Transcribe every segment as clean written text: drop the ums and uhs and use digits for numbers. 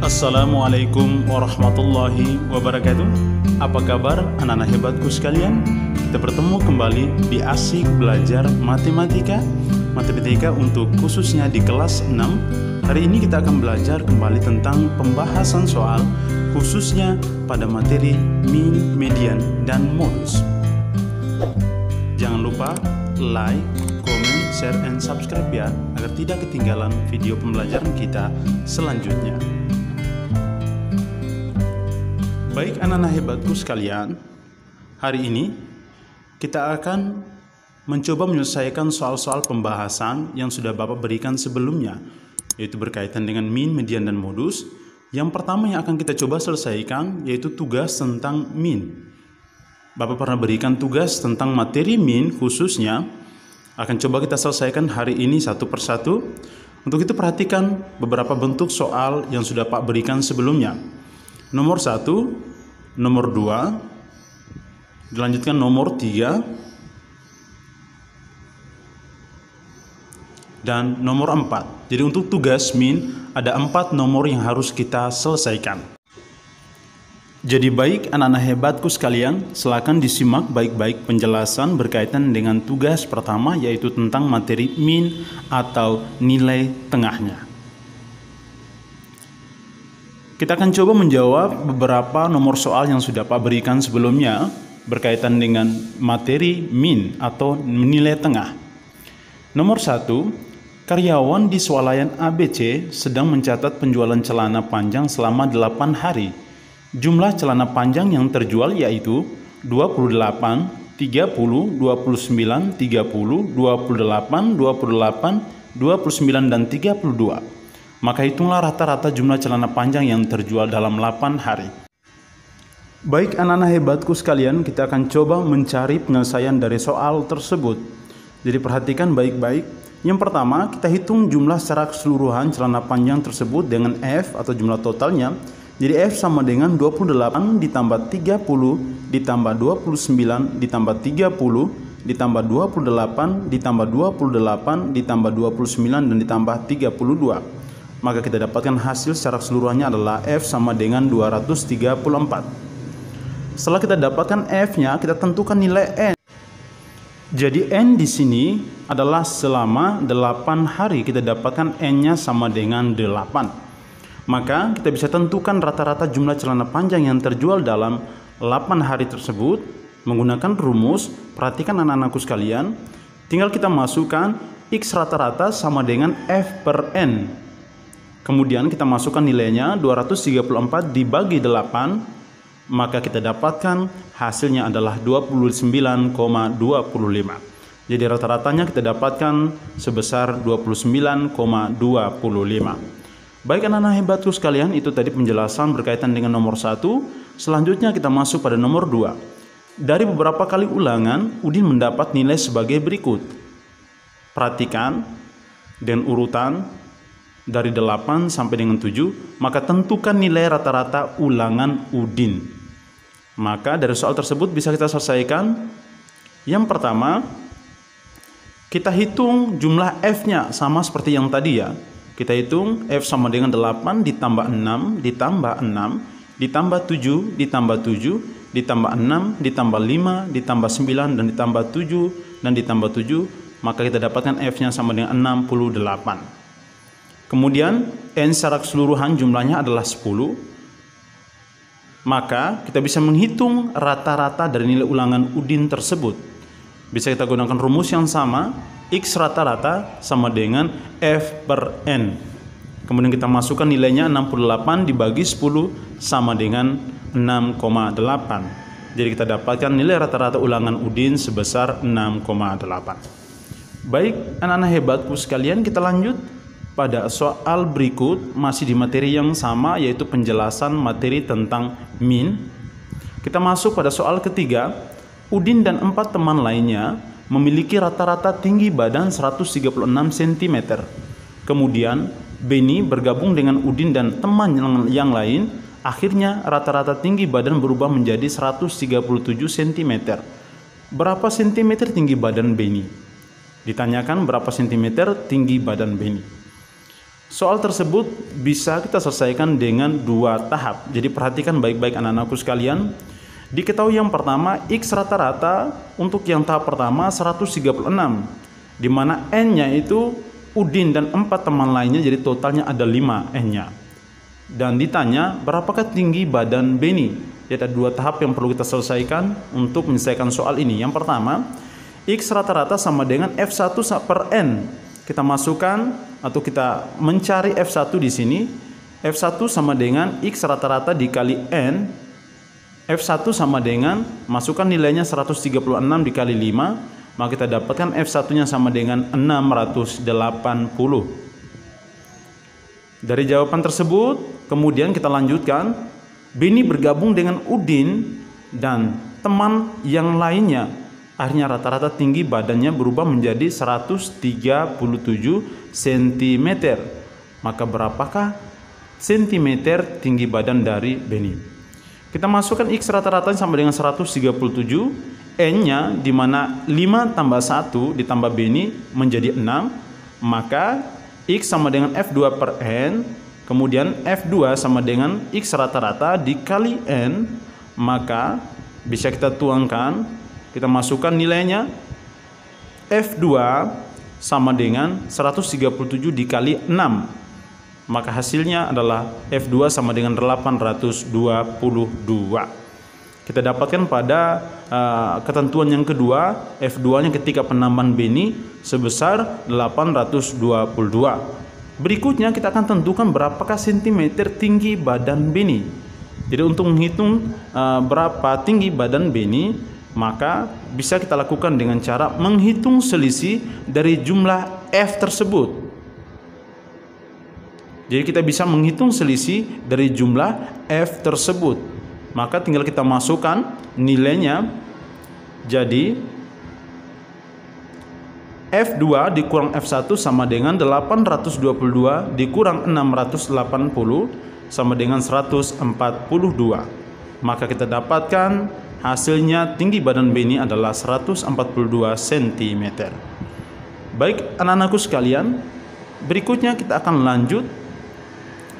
Assalamualaikum warahmatullahi wabarakatuh. Apa kabar anak-anak hebatku sekalian? Kita bertemu kembali di Asik Belajar Matematika untuk khususnya di kelas 6. Hari ini kita akan belajar kembali tentang pembahasan soal khususnya pada materi min, median, dan modus. Jangan lupa like, comment, share, and subscribe ya, agar tidak ketinggalan video pembelajaran kita selanjutnya. Baik anak-anak hebatku sekalian, hari ini kita akan mencoba menyelesaikan soal-soal pembahasan yang sudah Bapak berikan sebelumnya, yaitu berkaitan dengan min, median, dan modus. Yang pertama yang akan kita coba selesaikan yaitu tugas tentang min. Bapak pernah berikan tugas tentang materi min khususnya, akan coba kita selesaikan hari ini satu persatu. Untuk itu perhatikan beberapa bentuk soal yang sudah Pak berikan sebelumnya. Nomor 1, nomor 2, dilanjutkan nomor 3, dan nomor 4. Jadi untuk tugas min ada 4 nomor yang harus kita selesaikan. Jadi baik anak-anak hebatku sekalian, silakan disimak baik-baik penjelasan berkaitan dengan tugas pertama, yaitu tentang materi min atau nilai tengahnya. Kita akan coba menjawab beberapa nomor soal yang sudah Pak berikan sebelumnya berkaitan dengan materi min atau nilai tengah. Nomor 1, karyawan di swalayan ABC sedang mencatat penjualan celana panjang selama 8 hari. Jumlah celana panjang yang terjual yaitu 28, 30, 29, 30, 28, 28, 29, dan 32. Maka hitunglah rata-rata jumlah celana panjang yang terjual dalam 8 hari. Baik anak-anak hebatku sekalian, kita akan coba mencari penyelesaian dari soal tersebut. Jadi perhatikan baik-baik. Yang pertama, kita hitung jumlah secara keseluruhan celana panjang tersebut dengan F atau jumlah totalnya. Jadi F sama dengan 28 ditambah 30 ditambah 29 ditambah 30 ditambah 28 ditambah 28 ditambah 29 dan ditambah 32. Maka kita dapatkan hasil secara keseluruhannya adalah F sama dengan 234. Setelah kita dapatkan F-nya, kita tentukan nilai N. Jadi N di sini adalah selama 8 hari, kita dapatkan N-nya sama dengan 8. Maka kita bisa tentukan rata-rata jumlah celana panjang yang terjual dalam 8 hari tersebut menggunakan rumus. Perhatikan anak-anakku sekalian, tinggal kita masukkan X rata-rata sama dengan F per N. Kemudian kita masukkan nilainya 234 dibagi 8, maka kita dapatkan hasilnya adalah 29,25. Jadi rata-ratanya kita dapatkan sebesar 29,25. Baik anak-anak hebatku sekalian, itu tadi penjelasan berkaitan dengan nomor 1. Selanjutnya kita masuk pada nomor 2. Dari beberapa kali ulangan, Udin mendapat nilai sebagai berikut. Perhatikan dengan urutan dari 8 sampai dengan 7, maka tentukan nilai rata-rata ulangan Udin. Maka dari soal tersebut bisa kita selesaikan. Yang pertama, kita hitung jumlah F-nya sama seperti yang tadi ya. Kita hitung F sama dengan 8 ditambah 6 ditambah 6 ditambah 7 ditambah 7 ditambah 6 ditambah 5 ditambah 9 dan ditambah 7 dan ditambah 7, maka kita dapatkan F-nya sama dengan 68. Kemudian N secara keseluruhan jumlahnya adalah 10. Maka kita bisa menghitung rata-rata dari nilai ulangan Udin tersebut. Bisa kita gunakan rumus yang sama, X rata-rata sama dengan F per N. Kemudian kita masukkan nilainya 68 dibagi 10 sama dengan 6,8. Jadi kita dapatkan nilai rata-rata ulangan Udin sebesar 6,8. Baik anak-anak hebatku sekalian, kita lanjut pada soal berikut, masih di materi yang sama, yaitu penjelasan materi tentang min. Kita masuk pada soal ketiga. Udin dan 4 teman lainnya memiliki rata-rata tinggi badan 136 cm. Kemudian Beni bergabung dengan Udin dan teman yang lain. Akhirnya rata-rata tinggi badan berubah menjadi 137 cm. Berapa cm tinggi badan Beni? Ditanyakan berapa cm tinggi badan Beni. Soal tersebut bisa kita selesaikan dengan dua tahap. Jadi perhatikan baik-baik anak-anakku sekalian. Diketahui yang pertama, X rata-rata untuk yang tahap pertama 136, di mana N-nya itu Udin dan 4 teman lainnya, jadi totalnya ada 5 N-nya. Dan ditanya berapakah tinggi badan Beni. Jadi ada dua tahap yang perlu kita selesaikan untuk menyelesaikan soal ini. Yang pertama, X rata-rata sama dengan F1 per N. Kita masukkan atau kita mencari F1 di sini. F1 sama dengan X rata-rata dikali N. F1 sama dengan, masukkan nilainya 136 dikali 5, maka kita dapatkan F1 nya sama dengan 680. Dari jawaban tersebut kemudian kita lanjutkan, Beni bergabung dengan Udin dan teman yang lainnya. Akhirnya rata-rata tinggi badannya berubah menjadi 137 cm. Maka berapakah cm tinggi badan dari Beni? Kita masukkan X rata-rata sama dengan 137, N-nya di mana 5 tambah 1 ditambah Beni menjadi 6, maka X sama dengan F2 per N, kemudian F2 sama dengan X rata-rata dikali N, maka bisa kita tuangkan. Kita masukkan nilainya, F2 sama dengan 137 dikali 6. Maka hasilnya adalah F2 sama dengan 822. Kita dapatkan pada ketentuan yang kedua, F2-nya ketika penambahan Beni sebesar 822. Berikutnya kita akan tentukan berapakah sentimeter tinggi badan Beni. Jadi untuk menghitung berapa tinggi badan Beni, maka bisa kita lakukan dengan cara menghitung selisih dari jumlah F tersebut. Jadi kita bisa menghitung selisih dari jumlah F tersebut. Maka tinggal kita masukkan nilainya. Jadi F2 dikurang F1 sama dengan 822 dikurang 680 sama dengan 142. Maka kita dapatkan hasilnya tinggi badan Beni adalah 142 cm. Baik anak-anakku sekalian, berikutnya kita akan lanjut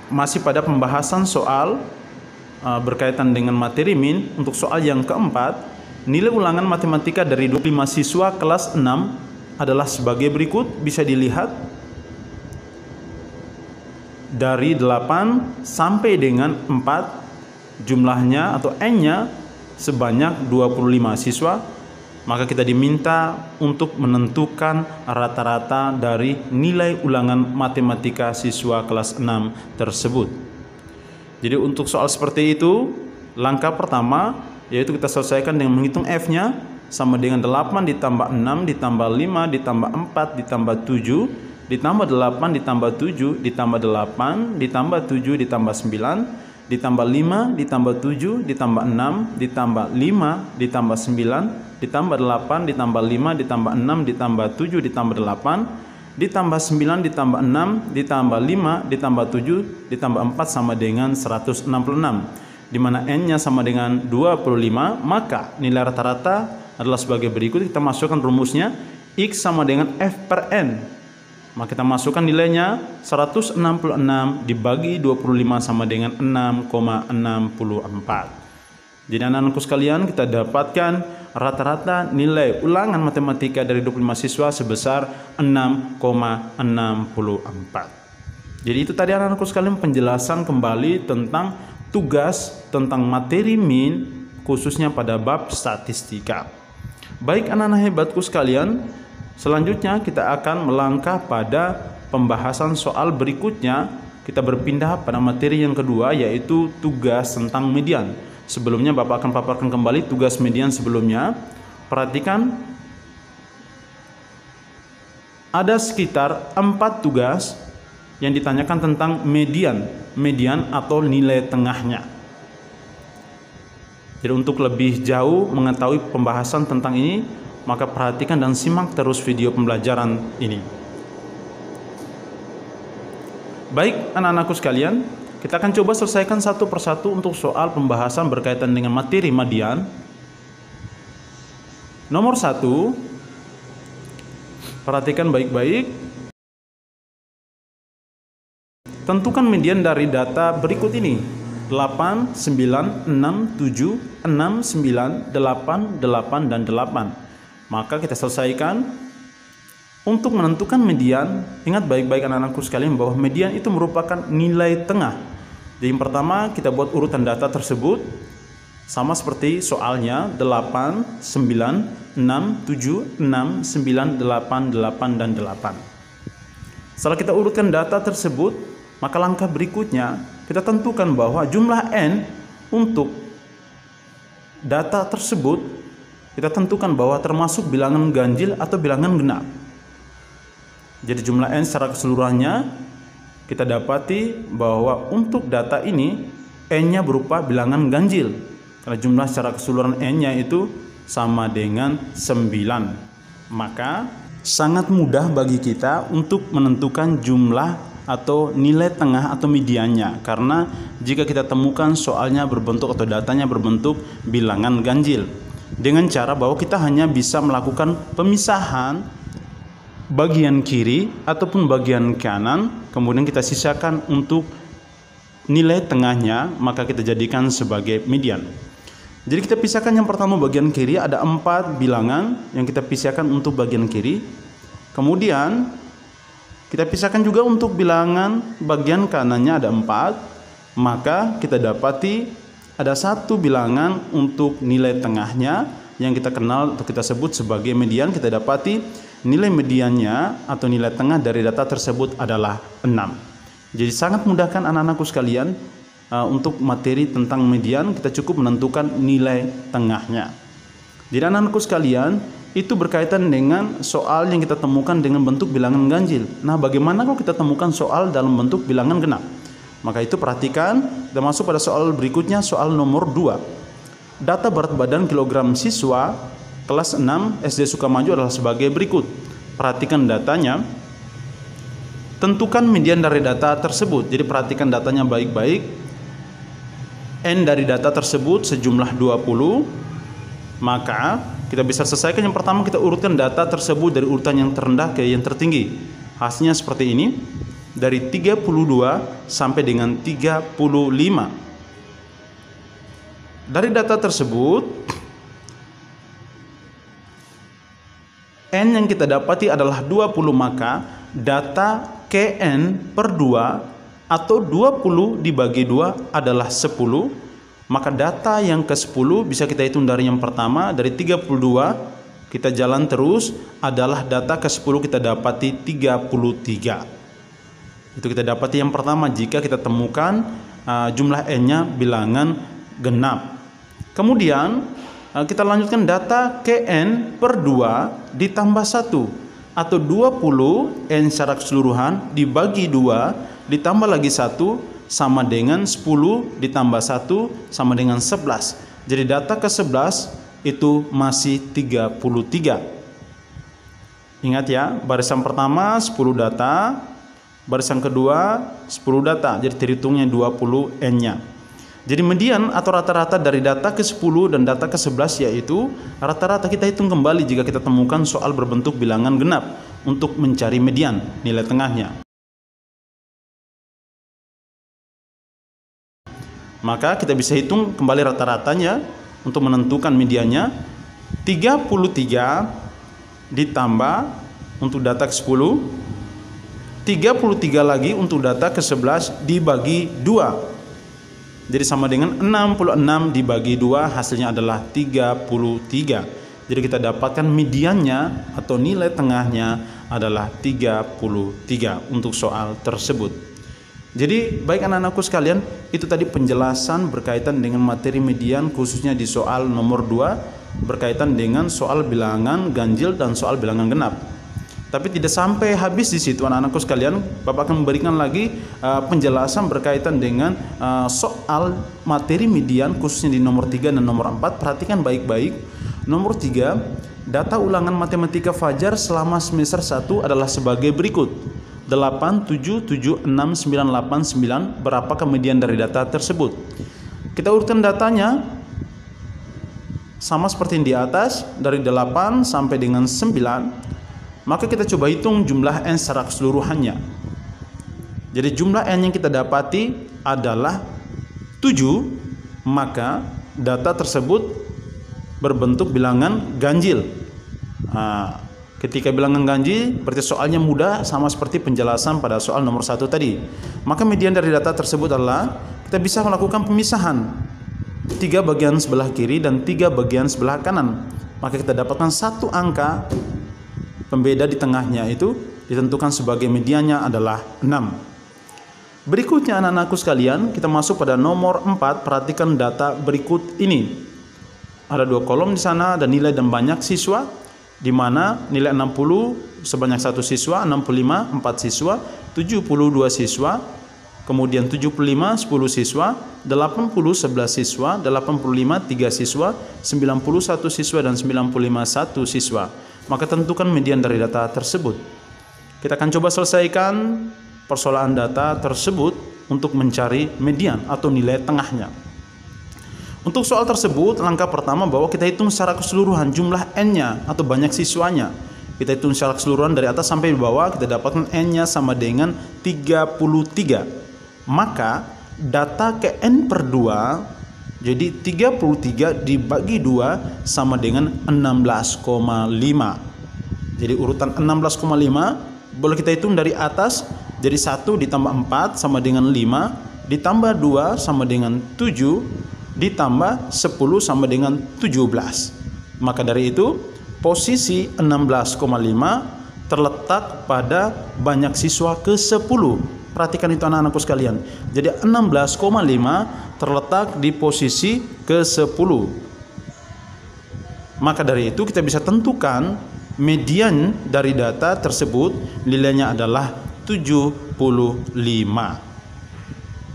masih pada pembahasan soal berkaitan dengan materi min. Untuk soal yang keempat, nilai ulangan matematika dari 25 siswa kelas 6 adalah sebagai berikut. Bisa dilihat dari 8 sampai dengan 4 jumlahnya atau N-nya sebanyak 25 siswa, maka kita diminta untuk menentukan rata-rata dari nilai ulangan matematika siswa kelas 6 tersebut. Jadi untuk soal seperti itu, langkah pertama yaitu kita selesaikan dengan menghitung F-nya sama dengan 8 ditambah 6 ditambah 5 ditambah 4 ditambah 7 ditambah 8 ditambah 7 ditambah 8 ditambah 7 ditambah 9 ditambah 5 ditambah 7 ditambah 6 ditambah 5 ditambah 9 ditambah 8 ditambah 5 ditambah 6 ditambah 7 ditambah 8 ditambah 9 ditambah 6 ditambah 5 ditambah 7 ditambah 4 sama dengan 166, di mana N-nya sama dengan 25. Maka nilai rata-rata adalah sebagai berikut. Kita masukkan rumusnya, X sama dengan F per N. Maka kita masukkan nilainya 166 dibagi 25 sama dengan 6,64. Jadi anak-anakku sekalian, kita dapatkan rata-rata nilai ulangan matematika dari 25 siswa sebesar 6,64. Jadi itu tadi anak-anakku sekalian penjelasan kembali tentang tugas tentang materi min khususnya pada bab statistika. Baik anak-anak hebatku sekalian, selanjutnya kita akan melangkah pada pembahasan soal berikutnya. Kita berpindah pada materi yang kedua, yaitu tugas tentang median. Sebelumnya Bapak akan paparkan kembali tugas median sebelumnya. Perhatikan, ada sekitar 4 tugas yang ditanyakan tentang median atau nilai tengahnya. Jadi untuk lebih jauh mengetahui pembahasan tentang ini, maka perhatikan dan simak terus video pembelajaran ini. Baik anak-anakku sekalian, kita akan coba selesaikan satu persatu untuk soal pembahasan berkaitan dengan materi median. Nomor 1, perhatikan baik-baik. Tentukan median dari data berikut ini: 8, 9, 6, 7, 6, 9, 8, 8, dan 8. Maka kita selesaikan. Untuk menentukan median, ingat baik-baik anak-anakku sekalian bahwa median itu merupakan nilai tengah. Jadi yang pertama kita buat urutan data tersebut sama seperti soalnya: 8, 9, 6, 7, 6, 9, 8, 8, dan 8. Setelah kita urutkan data tersebut, maka langkah berikutnya kita tentukan bahwa jumlah n untuk data tersebut kita tentukan bahwa termasuk bilangan ganjil atau bilangan genap. Jadi jumlah n secara keseluruhannya kita dapati bahwa untuk data ini n-nya berupa bilangan ganjil. Karena jumlah secara keseluruhan n-nya itu sama dengan 9. Maka sangat mudah bagi kita untuk menentukan jumlah atau nilai tengah atau mediannya. Karena jika kita temukan soalnya berbentuk atau datanya berbentuk bilangan ganjil, dengan cara bahwa kita hanya bisa melakukan pemisahan bagian kiri ataupun bagian kanan, kemudian kita sisakan untuk nilai tengahnya, maka kita jadikan sebagai median. Jadi kita pisahkan yang pertama bagian kiri, ada 4 bilangan yang kita pisahkan untuk bagian kiri. Kemudian kita pisahkan juga untuk bilangan bagian kanannya ada 4. Maka kita dapati ada 1 bilangan untuk nilai tengahnya yang kita kenal atau kita sebut sebagai median. Kita dapati nilai mediannya atau nilai tengah dari data tersebut adalah 6. Jadi sangat mudahkan anak-anakku sekalian untuk materi tentang median, kita cukup menentukan nilai tengahnya. Jadi anak-anakku sekalian, itu berkaitan dengan soal yang kita temukan dengan bentuk bilangan ganjil. Nah, bagaimana kalau kita temukan soal dalam bentuk bilangan genap? Maka itu perhatikan, kita masuk pada soal berikutnya, soal nomor 2. Data berat badan kilogram siswa kelas 6 SD Sukamaju adalah sebagai berikut. Perhatikan datanya. Tentukan median dari data tersebut. Jadi perhatikan datanya baik-baik. N dari data tersebut sejumlah 20. Maka kita bisa selesaikan. Yang pertama kita urutkan data tersebut dari urutan yang terendah ke yang tertinggi. Hasilnya seperti ini. Dari 32 sampai dengan 35. Dari data tersebut N yang kita dapati adalah 20, maka data Kn per 2 atau 20 dibagi 2 adalah 10. Maka data yang ke-10 bisa kita hitung dari yang pertama, dari 32 kita jalan terus, adalah data ke-10 kita dapati 33. Itu kita dapati yang pertama jika kita temukan jumlah N-nya bilangan genap. Kemudian kita lanjutkan data Kn per 2 ditambah 1 atau 20 N secara keseluruhan dibagi 2 ditambah lagi 1 sama dengan 10 ditambah 1 sama dengan 11. Jadi data ke-11 itu masih 33. Ingat ya, barisan pertama 10 data, barisan kedua 10 data, jadi terhitungnya 20 N-nya. Jadi median atau rata-rata dari data ke-10 dan data ke-11 yaitu rata-rata kita hitung kembali jika kita temukan soal berbentuk bilangan genap untuk mencari median, nilai tengahnya. Maka kita bisa hitung kembali rata-ratanya untuk menentukan mediannya. 33 ditambah untuk data ke-10, 33 lagi untuk data ke-11 dibagi 2. Jadi sama dengan 66 dibagi 2, hasilnya adalah 33. Jadi kita dapatkan mediannya atau nilai tengahnya adalah 33 untuk soal tersebut. Jadi baik anak-anakku sekalian, itu tadi penjelasan berkaitan dengan materi median khususnya di soal nomor 2 berkaitan dengan soal bilangan ganjil dan soal bilangan genap. Tapi tidak sampai habis di situ anak-anakku sekalian, Bapak akan memberikan lagi penjelasan berkaitan dengan soal materi median khususnya di nomor 3 dan nomor 4. Perhatikan baik-baik. Nomor 3, data ulangan matematika Fajar selama semester 1 adalah sebagai berikut. 8, 7, 7, 6, 9, 8, 9. Berapakah median dari data tersebut? Kita urutkan datanya sama seperti yang di atas, dari 8 sampai dengan 9. Maka kita coba hitung jumlah N secara keseluruhannya. Jadi jumlah N yang kita dapati adalah 7, maka data tersebut berbentuk bilangan ganjil. Nah, ketika bilangan ganjil berarti soalnya mudah, sama seperti penjelasan pada soal nomor 1 tadi. Maka median dari data tersebut adalah kita bisa melakukan pemisahan 3 bagian sebelah kiri dan 3 bagian sebelah kanan. Maka kita dapatkan satu angka pembeda di tengahnya, itu ditentukan sebagai mediannya adalah 6. Berikutnya anak-anakku sekalian, kita masuk pada nomor 4. Perhatikan data berikut ini. Ada 2 kolom di sana, ada nilai dan banyak siswa, di mana nilai 60 sebanyak 1 siswa, 65 4 siswa, 72 siswa, kemudian 75 10 siswa, 80 11 siswa, 85 3 siswa, 91 siswa dan 95 1 siswa. Maka tentukan median dari data tersebut. Kita akan coba selesaikan persoalan data tersebut untuk mencari median atau nilai tengahnya. Untuk soal tersebut, langkah pertama bahwa kita hitung secara keseluruhan jumlah N-nya atau banyak siswanya. Kita hitung secara keseluruhan dari atas sampai bawah, kita dapatkan N-nya sama dengan 33. Maka data ke N per 2, jadi 33 dibagi 2 sama dengan 16,5. Jadi urutan 16,5 boleh kita hitung dari atas. Jadi 1 ditambah 4 sama dengan 5, ditambah 2 sama dengan 7, ditambah 10 sama dengan 17. Maka dari itu posisi 16,5 terletak pada banyak siswa ke 10. Perhatikan itu anak-anakku sekalian. Jadi 16,5 terletak di posisi ke 10. Maka dari itu kita bisa tentukan median dari data tersebut nilainya adalah 75.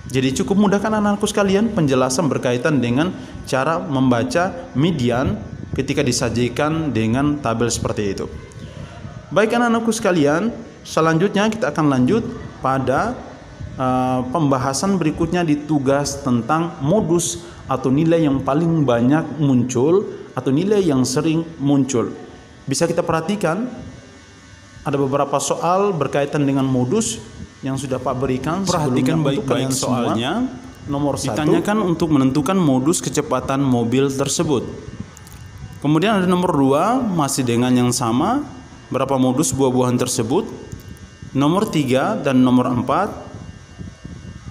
Jadi cukup mudah kan anak-anakku sekalian penjelasan berkaitan dengan cara membaca median ketika disajikan dengan tabel seperti itu. Baik anak-anakku sekalian, selanjutnya kita akan lanjut pada pembahasan berikutnya di tugas tentang modus atau nilai yang paling banyak muncul atau nilai yang sering muncul. Bisa kita perhatikan ada beberapa soal berkaitan dengan modus yang sudah Pak berikan. Perhatikan baik-baik soalnya. Nomor 1 ditanyakan untuk menentukan modus kecepatan mobil tersebut. Kemudian ada nomor 2 masih dengan yang sama, berapa modus buah-buahan tersebut. Nomor 3 dan nomor 4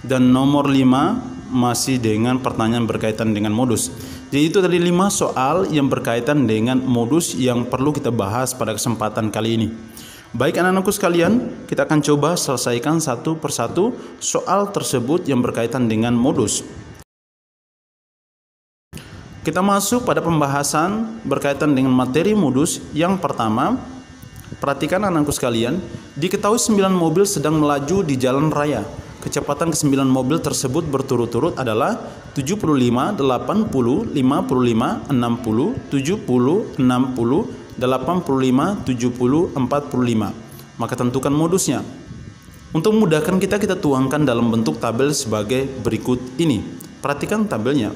dan nomor 5 masih dengan pertanyaan berkaitan dengan modus. Jadi itu tadi 5 soal yang berkaitan dengan modus yang perlu kita bahas pada kesempatan kali ini. Baik anak-anakku sekalian, kita akan coba selesaikan satu persatu soal tersebut yang berkaitan dengan modus. Kita masuk pada pembahasan berkaitan dengan materi modus. Yang pertama, perhatikan anak-anakku sekalian, diketahui 9 mobil sedang melaju di jalan raya. Kecepatan ke-9 mobil tersebut berturut-turut adalah 75, 80, 55, 60, 70, 60, 85, 70, 45. Maka tentukan modusnya. Untuk memudahkan kita tuangkan dalam bentuk tabel sebagai berikut ini. Perhatikan tabelnya.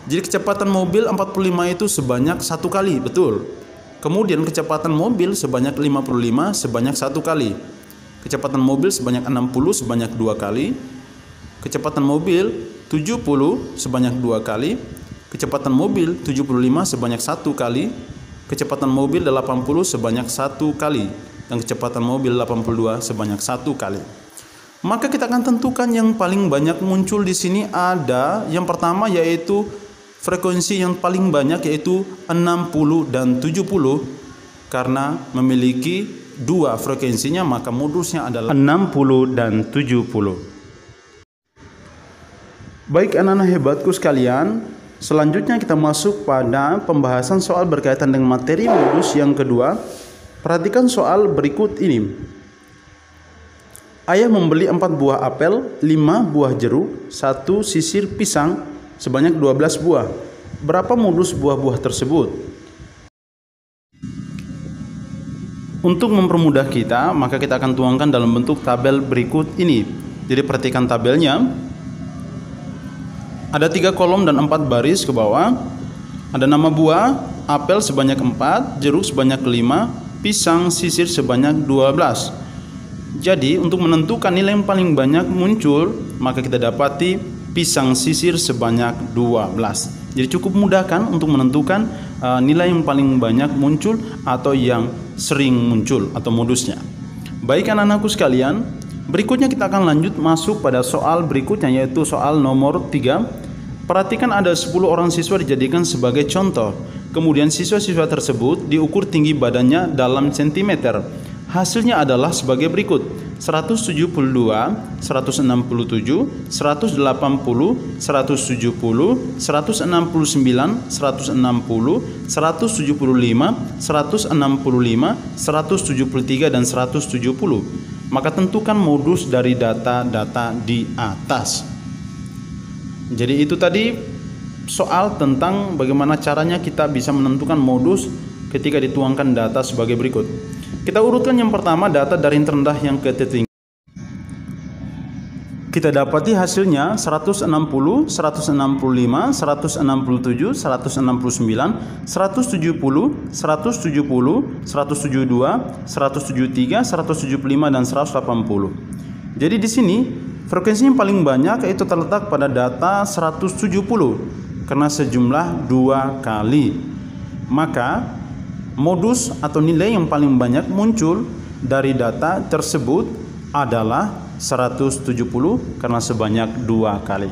Jadi kecepatan mobil 45 itu sebanyak 1 kali, betul. Kemudian kecepatan mobil sebanyak 55 sebanyak 1 kali. Kecepatan mobil sebanyak 60 sebanyak 2 kali. Kecepatan mobil 70 sebanyak 2 kali. Kecepatan mobil 75 sebanyak 1 kali. Kecepatan mobil 80 sebanyak 1 kali dan kecepatan mobil 82 sebanyak 1 kali. Maka kita akan tentukan yang paling banyak muncul di sini. Ada yang pertama yaitu frekuensi yang paling banyak yaitu 60 dan 70. Karena memiliki 2 frekuensinya maka modusnya adalah 60 dan 70. Baik anak-anak hebatku sekalian, selanjutnya kita masuk pada pembahasan soal berkaitan dengan materi modus yang kedua. Perhatikan soal berikut ini. Ayah membeli 4 buah apel, 5 buah jeruk, 1 sisir pisang sebanyak 12 buah. Berapa modus buah-buah tersebut? Untuk mempermudah kita, maka kita akan tuangkan dalam bentuk tabel berikut ini. Jadi perhatikan tabelnya. Ada 3 kolom dan 4 baris ke bawah. Ada nama buah, apel sebanyak 4, jeruk sebanyak 5, pisang sisir sebanyak 12. Jadi untuk menentukan nilai yang paling banyak muncul, maka kita dapati pisang sisir sebanyak 12. Jadi cukup mudah kan untuk menentukan nilai yang paling banyak muncul atau yang sering muncul atau modusnya. Baik anak-anakku sekalian, berikutnya kita akan lanjut masuk pada soal berikutnya, yaitu soal nomor 3. Perhatikan ada 10 orang siswa dijadikan sebagai contoh. Kemudian siswa-siswa tersebut diukur tinggi badannya dalam sentimeter. Hasilnya adalah sebagai berikut: 172, 167, 180, 170, 169, 160, 175, 165, 173 dan 170. Maka tentukan modus dari data-data di atas. Jadi itu tadi soal tentang bagaimana caranya kita bisa menentukan modus ketika dituangkan data sebagai berikut. Kita urutkan yang pertama, data dari yang terendah yang ke tertinggi. Kita dapati hasilnya 160, 165, 167, 169, 170, 170, 172, 173, 175 dan 180. Jadi di sini frekuensi yang paling banyak yaitu terletak pada data 170 karena sejumlah 2 kali. Maka modus atau nilai yang paling banyak muncul dari data tersebut adalah 170 karena sebanyak 2 kali.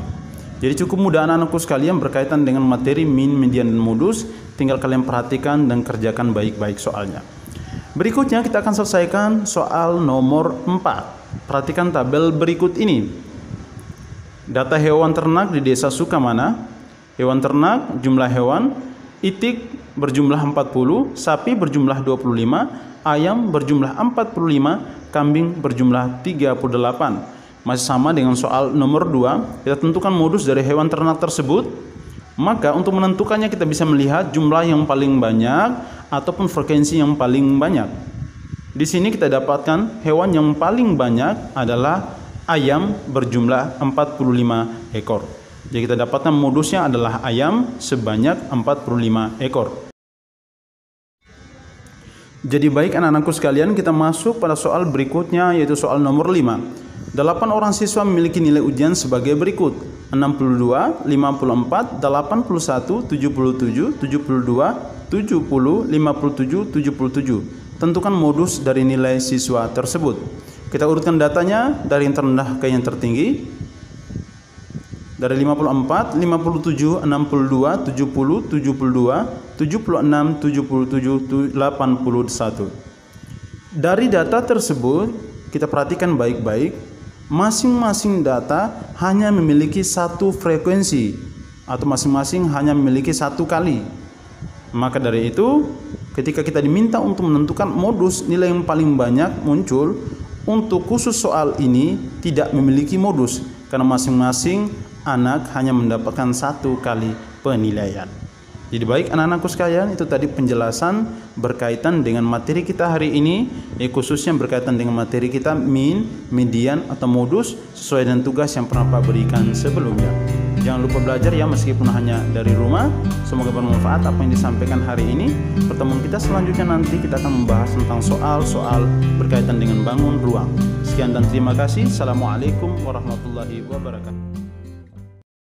Jadi cukup mudah anak-anakku sekalian berkaitan dengan materi min, median, dan modus. Tinggal kalian perhatikan dan kerjakan baik-baik soalnya. Berikutnya kita akan selesaikan soal nomor 4. Perhatikan tabel berikut ini. Data hewan ternak di desa Sukamana. Hewan ternak, jumlah hewan: itik berjumlah 40, sapi berjumlah 25, ayam berjumlah 45, kambing berjumlah 38. Masih sama dengan soal nomor 2, kita tentukan modus dari hewan ternak tersebut. Maka untuk menentukannya kita bisa melihat jumlah yang paling banyak ataupun frekuensi yang paling banyak. Di sini kita dapatkan hewan yang paling banyak adalah ayam berjumlah 45 ekor. Jadi kita dapatkan modusnya adalah ayam sebanyak 45 ekor. Jadi baik anak-anakku sekalian, kita masuk pada soal berikutnya, yaitu soal nomor 5. 8 orang siswa memiliki nilai ujian sebagai berikut: 62, 54, 81, 77, 72, 70, 57, 77. Tentukan modus dari nilai siswa tersebut. Kita urutkan datanya dari yang terendah ke yang tertinggi. Dari 54, 57, 62, 70, 72, 76, 77, 81. Dari data tersebut, kita perhatikan baik-baik. Masing-masing data hanya memiliki satu frekuensi atau masing-masing hanya memiliki satu kali. Maka dari itu, ketika kita diminta untuk menentukan modus nilai yang paling banyak muncul, untuk khusus soal ini tidak memiliki modus karena masing-masing anak hanya mendapatkan satu kali penilaian. Jadi baik anak-anakku sekalian, itu tadi penjelasan berkaitan dengan materi kita hari ini, khususnya berkaitan dengan materi kita min, median atau modus sesuai dengan tugas yang pernah Pak berikan sebelumnya. Jangan lupa belajar ya, meskipun hanya dari rumah. Semoga bermanfaat apa yang disampaikan hari ini. Pertemuan kita selanjutnya nanti kita akan membahas tentang soal-soal berkaitan dengan bangun ruang. Sekian dan terima kasih. Assalamualaikum warahmatullahi wabarakatuh.